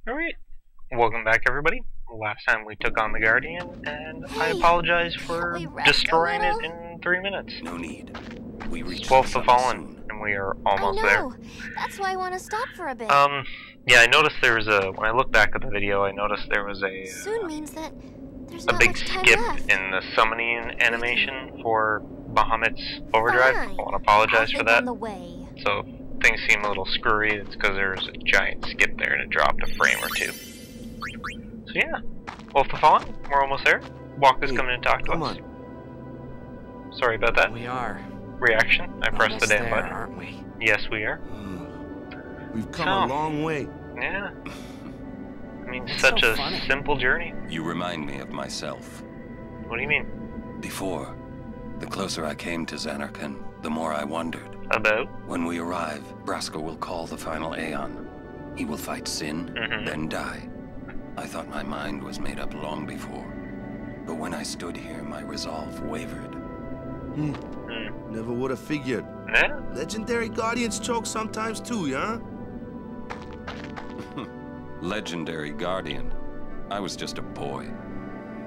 Alright, welcome back everybody. Last time we took on the Guardian, and I apologize for destroying it in 3 minutes. No need. We reached 12th the Fallen, and we are almost there. That's why I want to stop for a bit. Yeah, I noticed there was when I looked back at the video, I noticed there was Soon means that there's a not big much time skip left. in the summoning animation for Bahamut's Overdrive. Fine. I want to apologize for that. On the way. So, things seem a little screwy. It's because there's a giant skip there and it dropped a frame or two. So yeah, 12th the Fallen, we're almost there. Walker's coming in to talk to us. On. Sorry about that. We are. Reaction, I pressed the damn there, button. aren't we? Yes, we are. We've come a long way. Yeah. I mean, It's such so a funny. simple journey. You remind me of myself. What do you mean? Before, the closer I came to Zanarkand, the more I wondered. About? When we arrive, Braska will call the final Aeon. He will fight sin, then die. I thought my mind was made up long before. But when I stood here, my resolve wavered. Never would have figured. Yeah? Legendary Guardians choke sometimes too, huh? Legendary Guardian. I was just a boy.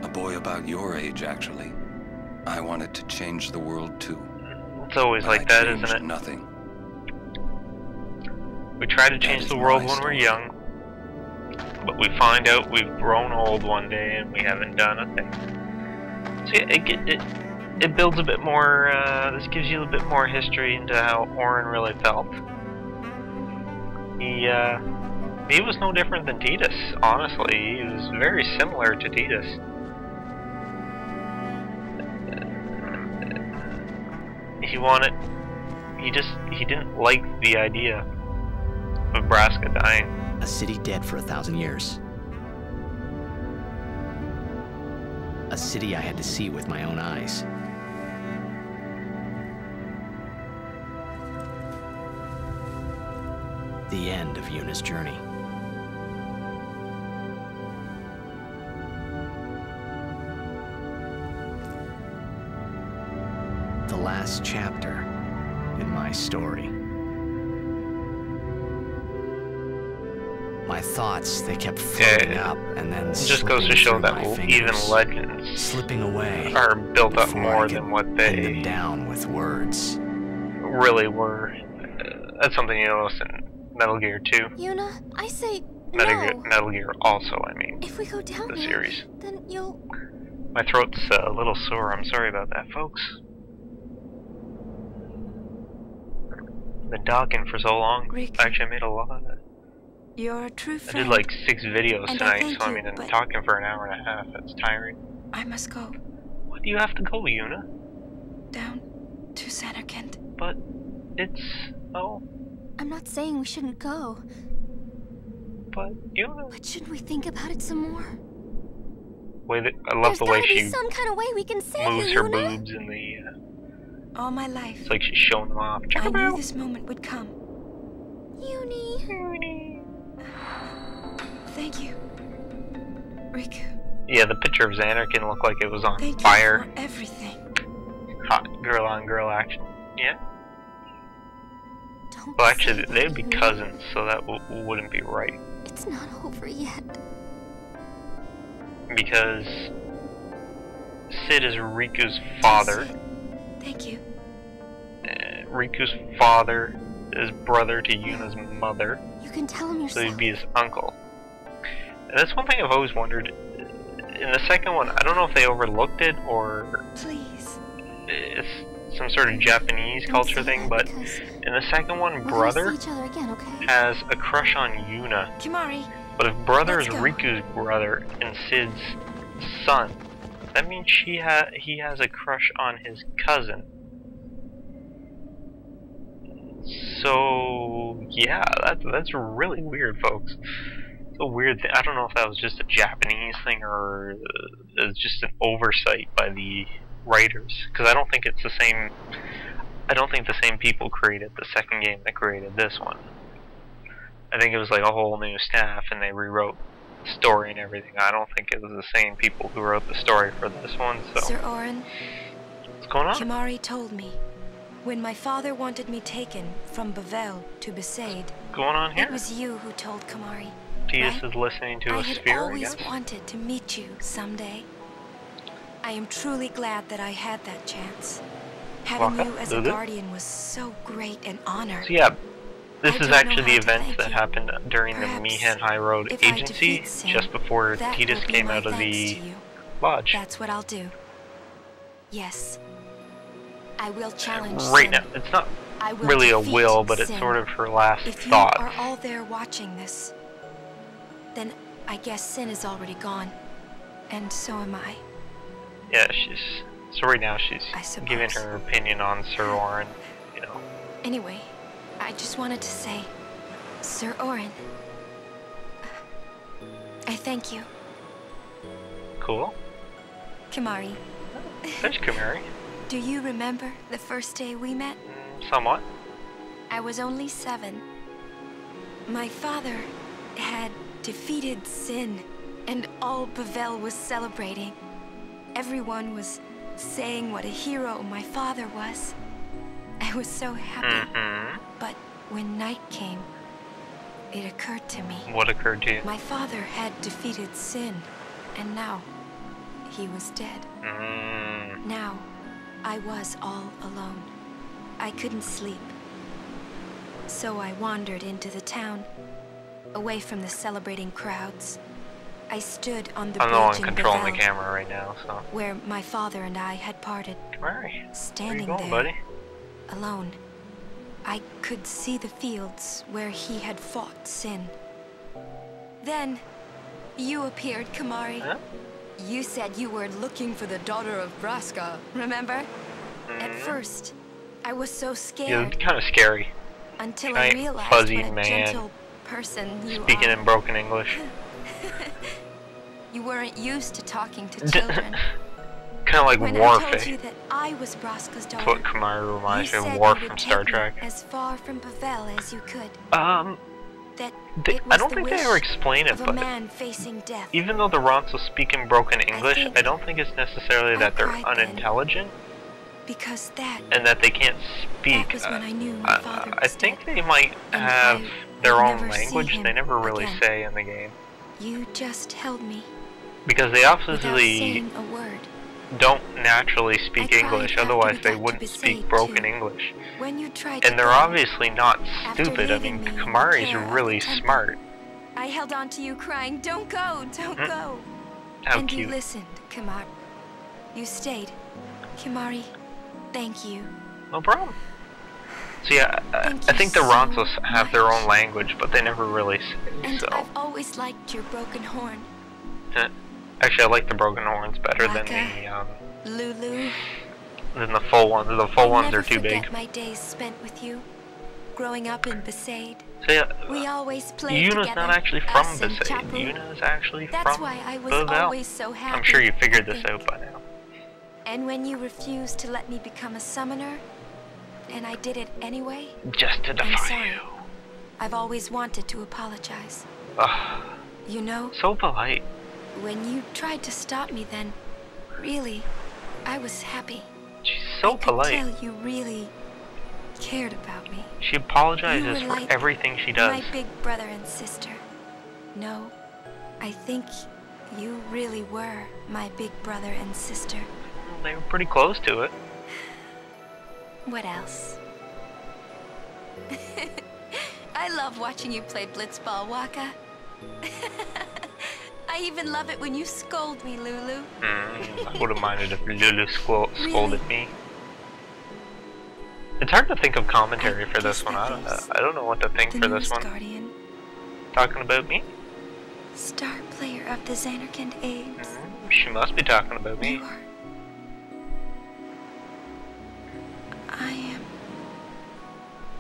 A boy about your age, actually. I wanted to change the world too. It's always But like I that, changed isn't it? Nothing. We try to change is the world my when we're story. young, but we find out we've grown old one day and we haven't done a thing. So yeah, it builds a bit more, this gives you a bit more history into how Orin really felt. He was no different than Tidus, honestly. He was very similar to Tidus. He didn't like the idea of Braska dying. A city dead for 1,000 years. A city I had to see with my own eyes. The end of Yuna's journey. The last chapter in my story. My thoughts, they kept floating up and then It just goes to show that even legends slipping away are built up before more I could than what pin them they down with words. really were. That's something you notice in Metal Gear 2. Yuna, I say Metal Gear also, I mean. If we go down the there, series. then you'll... My throat's a little sore, I'm sorry about that, folks. Been talking for so long. Rick. Actually, I made a lot of it. You're a true I friend. did like 6 videos And I tonight, thank so I you, mean, and but- talking for an hour and a half, it's tiring. I must go What do you have to go, Yuna? down to Zanarkand. But it's... oh, I'm not saying we shouldn't go, but Yuna... but shouldn't we think about it some more? I love There's the way gotta be she some kind of way we can save moves you, her Yuna. boobs in the... All my life, it's like she's showing them off. Check I them knew out! this moment would come. Uni. Thank you, Riku. Yeah, the picture of Zanarkand looked like it was on Thank fire. you for everything. Hot girl on girl action. Yeah. Don't Well, say actually, that, they'd be Yuna. cousins, so that wouldn't be right. It's not over yet. Because Sid is Riku's father. Sid, thank you. Riku's father is brother to Yuna's mother, You can tell him so yourself. he'd be his uncle. And that's one thing I've always wondered. In the second one, I don't know if they overlooked it or Please. it's some sort of Japanese Don't culture say thing, that but because in the second one, we're brother gonna see each other again, okay? has a crush on Yuna. Kimari, But if brother is Let's go. Riku's brother and Sid's son, that means he has a crush on his cousin. So yeah, that's really weird, folks. It's a weird thing. I don't know if that was just a Japanese thing or it's just an oversight by the writers, because I don't think it's the same. I don't think the same people created the second game that created this one. I think it was like a whole new staff and they rewrote the story and everything. I don't think it was the same people who wrote the story for this one, so Sir Orin, what's going on? Kimari told me when my father wanted me taken from Bavel to Besaid, What's going on here? it was you who told Kimari. Tidus right? is listening to I a had sphere, I always guess. wanted to meet you someday. I am truly glad that I had that chance. Having Welcome, you as a Lulu. guardian was so great an honor. So yeah, this I is don't know actually the how to events thank that you. happened during the Perhaps Mihan High Road if I Agency, defeat Sin, just before that Tidus will be came my out of thanks the to you. lodge. That's what I'll do. Yes. I will challenge Right Sin. now, it's not I will really a defeat will, but it's Sin. sort of her last If you thought. are all there watching this, then I guess Sin is already gone. And so am I. Yeah, so right now she's I suppose. giving her opinion on Sir Orin, you know. Anyway, I just wanted to say, Sir Orin, I thank you. Cool. Kimari, Thanks, Kamari. do you remember the first day we met? Somewhat. I was only 7. My father had defeated Sin, and all Bevel was celebrating. Everyone was saying what a hero my father was. I was so happy. But when night came, it occurred to me. What occurred to you? My father had defeated Sin, and now he was dead. Now, I was all alone. I couldn't sleep. So I wandered into the town, away from the celebrating crowds. I stood on the I'm the one bridge in controlling the Bevel, camera right now, so. where my father and I had parted. Kamari, where you Standing going, there, buddy? alone, I could see the fields where he had fought Sin. Then, you appeared, Kimari. Huh? You said you were looking for the daughter of Braska, remember? At first, I was so You're scared kind of scary. until I giant realized fuzzy what a man gentle person you Speaking are. in broken English. You weren't used to talking to children. Kind of like When Worf, I told you eh? that I was Braska's That's daughter, what Kamari reminds you me said of Worf you would from take Star me Trek. as far from Bevel as you could. That They, it was I don't the think they wish ever explain it, of a but man facing death. even though the Ronts will speak in broken English, think I don't think it's necessarily that they're cried then. unintelligent Because that and that they can't speak. was when I knew my father I was think dead. they might And have I their would own never see language. They him never really again. say in the game. You just held me Because they without obviously saying a word. don't naturally speak I cried English, after otherwise we they got to wouldn't speak Besaid, broken too. English. When you tried to And they're go, obviously not after stupid. I leaving mean, me in the Kamari's care of really the temple. smart. I held on to you crying, "Don't go, don't go." How and cute. you listened, Kimari. You stayed. Kimari, thank you. No problem. So yeah, Thank I you think the so Rontos have their own much. language, but they never really say And so. I've always liked your broken horn. Actually, I like the broken horns better Raka. Lulu. than the full ones. The full ones I'll never are too forget big. my days spent with you, growing up in Besaid. So yeah, We always played Yuna's together. not actually from us and Besaid. Chapu. Yuna is actually That's from why I was Bevel. always so happy. I'm sure you figured I this think. out by now. And when you refused to let me become a summoner, and I did it anyway, Just to I'm defy sorry. you. I've always wanted to apologize. Ugh, You know, so polite. when you tried to stop me then, really, I was happy. She's so I could polite. tell you really cared about me. She You apologizes were for like everything she does. My big brother and sister. No, I think you really were my big brother and sister. They were pretty close to it. What else? I love watching you play blitzball, Waka. I even love it when you scold me, Lulu. I would have minded if Lulu scolded me. It's hard to think of commentary for this one. I don't know what to think The for this news one. guardian, Talking about me? star player of the Zanarkand Ames. She must be talking about me. You are. I am.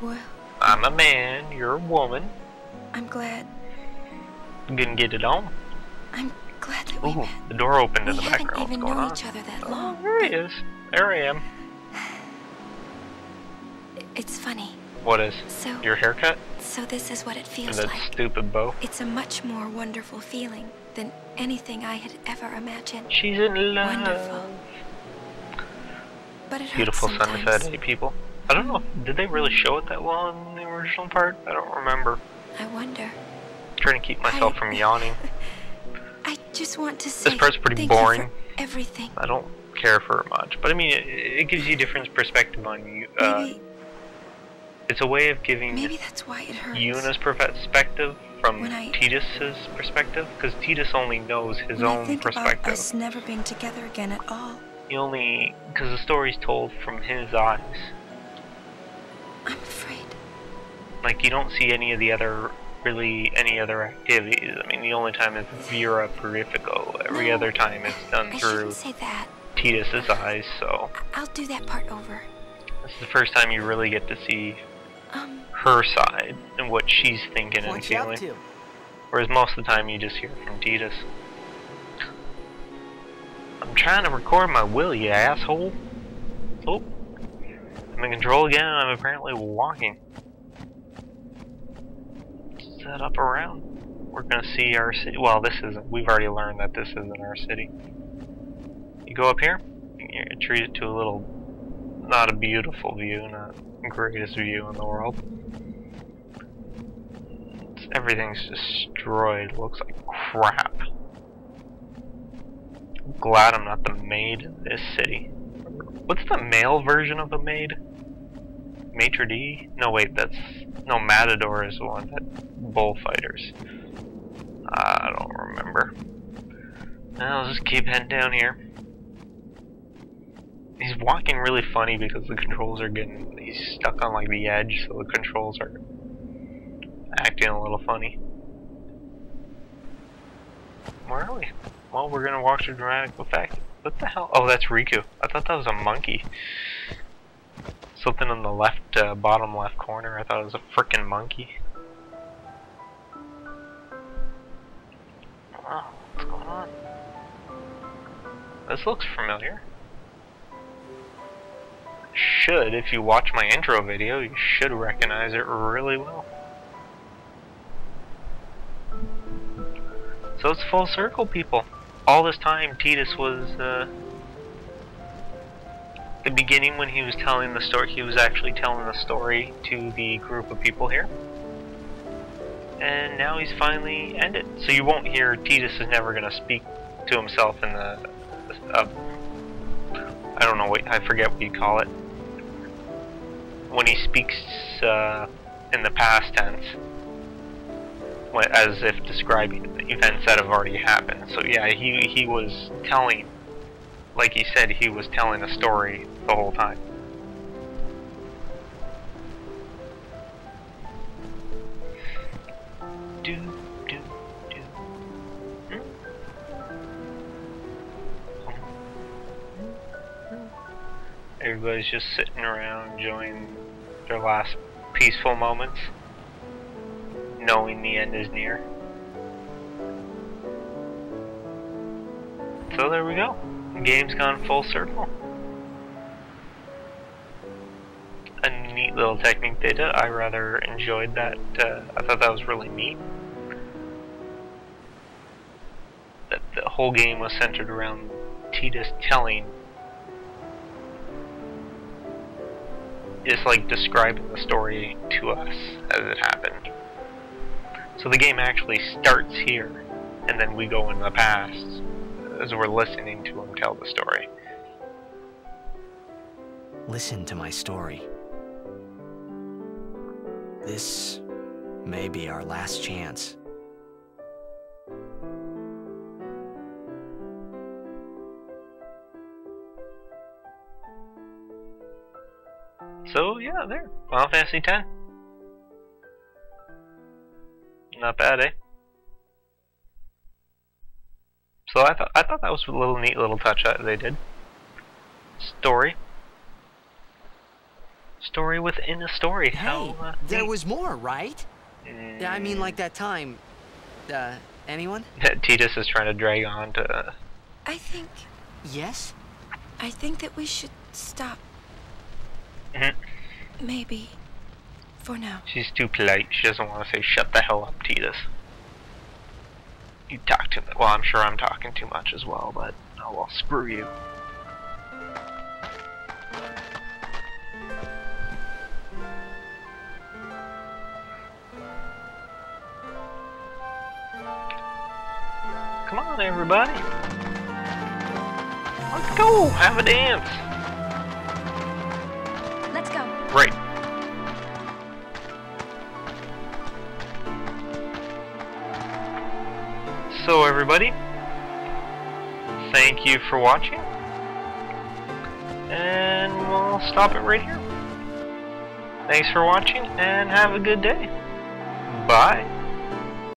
Well, I'm a man, you're a woman. I'm glad. You can get it on. I'm glad that we Ooh, met. the door opened in We the haven't background. What's even going known on? each other that Oh, long. there he is. There I am. It's funny. What is? So, Your haircut? so this is what it And feels that like. stupid bow? It's a much more wonderful feeling than anything I had ever imagined. She's in love. Wonderful. But it hurts Beautiful sometimes. sunset, eh, people? I don't know. Did they really show it that well in the original part? I don't remember. I wonder. trying to keep myself from yawning. I just want to say This part's pretty thank boring. you for everything. I don't care for it much, but I mean, it gives you different perspective on you. It's a way of giving Maybe that's why it hurts. Yuna's perspective from When I- Tidus's perspective, because Tidus only knows his When I own think perspective. about us never being together again at all, Because the story's told from his eyes. I'm afraid. Like, you don't see any other activities. I mean, the only time is Vera Purifico. Every No, other time it's done I through shouldn't say that. Tidus's eyes, so I'll do that part over. this is the first time you really get to see Um, her side and what she's thinking and What you up feeling. to? Whereas most of the time you just hear from Tidus. I'm trying to record my will, you asshole. Oh. I'm in control again and I'm apparently walking. Set up around. We're gonna see our city. Well, this isn't. We've already learned that this isn't our city. You go up here, you're treated to a little, not a beautiful view, not the greatest view in the world. Everything's destroyed. Looks like crap. I'm glad I'm not the maid in this city. What's the male version of a maid? Maitre d'? No, wait, no, Matador is the one that bullfighters. I don't remember. Now, let's just keep heading down here. He's walking really funny because the controls are he's stuck on like the edge, so the controls are acting a little funny. Where are we? Well, we're gonna walk through dramatic effect. What the hell? Oh, that's Riku. I thought that was a monkey. Something on the left, bottom left corner. I thought it was a frickin' monkey. Oh, what's going on? This looks familiar. If you watch my intro video, you should recognize it really well. So it's full circle, people. All this time, Tidus was, the beginning when he was telling the story, he was actually telling the story to the group of people here. And now he's finally ended. So you won't hear, Tidus is never going to speak to himself in the, I don't know, wait, I forget what you call it. When he speaks in the past tense, as if describing events that have already happened. So yeah, he was telling, like he said, he was telling a story the whole time. Everybody's just sitting around enjoying their last peaceful moments, knowing the end is near. So there we go. The game's gone full circle. A neat little technique they did. I rather enjoyed that. I thought that was really neat. That the whole game was centered around Tidus telling, just like describing the story to us as it happened. So the game actually starts here, and then we go in the past as we're listening to him tell the story. Listen to my story. This may be our last chance. So yeah, there. Final Fantasy X. Not bad, eh? So I thought that was a little neat little touch that they did. Story within a story. Hey, How there neat. was more, right? I mean, like that time. Anyone? Tidus is trying to drag on to. I think Yes? I think that we should stop. Maybe. For now. She's too polite. She doesn't want to say shut the hell up, Tidus. You talk too much. Well, I'm sure I'm talking too much as well, but oh well, screw you. Come on, everybody. Let's go. Have a dance. Let's go. Right. So, everybody, thank you for watching. And we'll stop it right here. Thanks for watching, and have a good day. Bye.